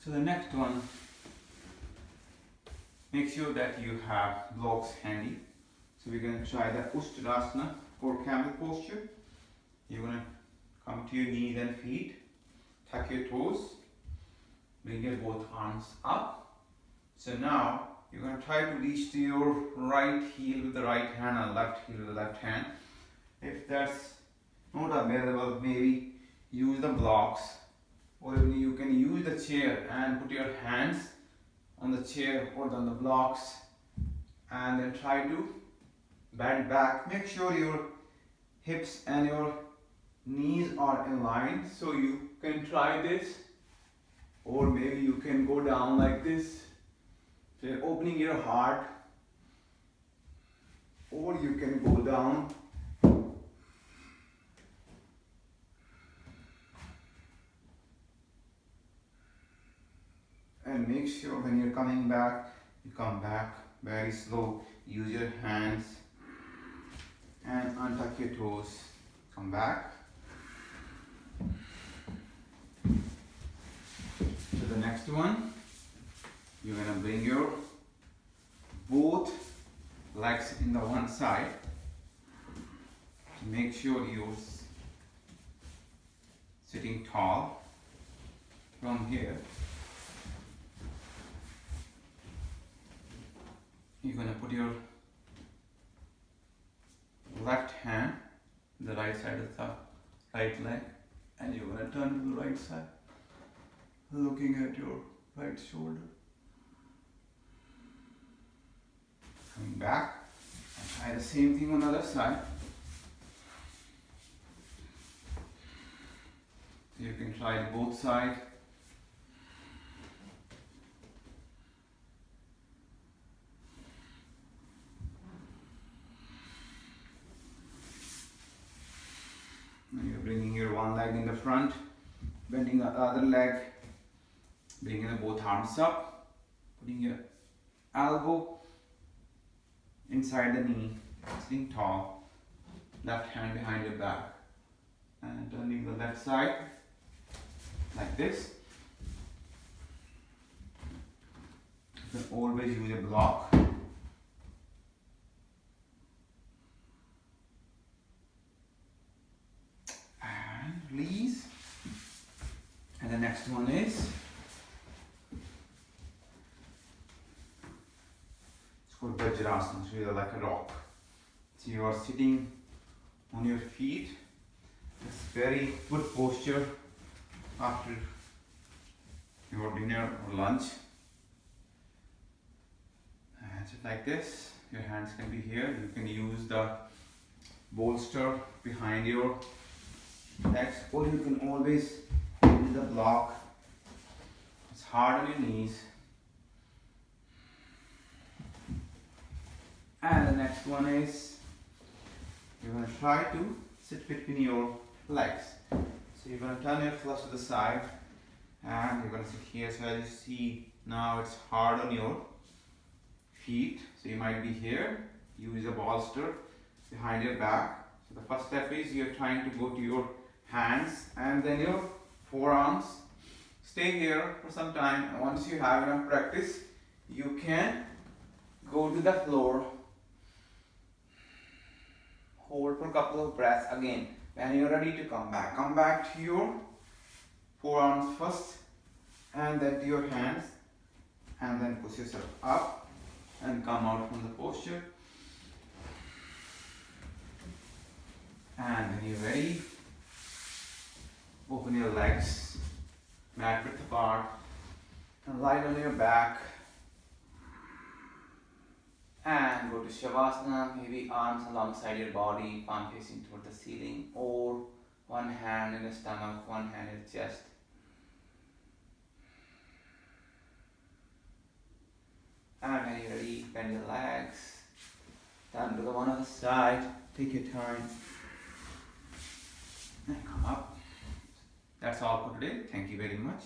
So the next one, make sure that you have blocks handy. So we're going to try the Uttanasana or camel posture. You're going to come to your knees and feet, tuck your toes, bring your both arms up. So now you're going to try to reach to your right heel with the right hand and left heel with the left hand. If that's not available, maybe use the blocks, or you can use the chair and put your hands on the chair or on the blocks and then try to bend back. Make sure your hips and your knees are in line. So you can try this, or maybe you can go down like this. So you're opening your heart, or you can go down. And make sure when you're coming back, you come back very slow. Use your hands and untuck your toes. Come back. To the next one, you're gonna bring your both legs in the one side. Make sure you're sitting tall from here. You're going to put your left hand on the right side of the right leg, and you're going to turn to the right side, looking at your right shoulder. Coming back, and try the same thing on the other side. So you can try both sides. Now you're bringing your one leg in the front, bending the other leg, bringing the both arms up, putting your elbow inside the knee, sitting tall, left hand behind your back, and turning the left side like this. You can always use a block. Release. And the next one is, it's called Vajrasana. It's really like a rock. So you are sitting on your feet. It's very good posture after your dinner or lunch. And just like this, your hands can be here. You can use the bolster behind your legs, or you can always use the block. It's hard on your knees. And the next one is, you're going to try to sit between your legs. So you're going to turn your flesh to the side, and you're going to sit here. So as you see now, it's hard on your feet. So you might be here. Use a bolster behind your back. So the first step is you're trying to go to your hands and then your forearms. Stay here for some time, and once you have enough practice, you can go to the floor. Hold for a couple of breaths again. When you're ready to come back to your forearms first, and then to your hands, and then push yourself up and come out from the posture. And when you're ready, open your legs, mat width apart, and lie on your back. And go to Shavasana, maybe arms alongside your body, palm facing toward the ceiling, or one hand in the stomach, one hand in the chest. And when you're ready, bend your legs, turn to the one other side, take your time, and come up. That's all for today. Thank you very much.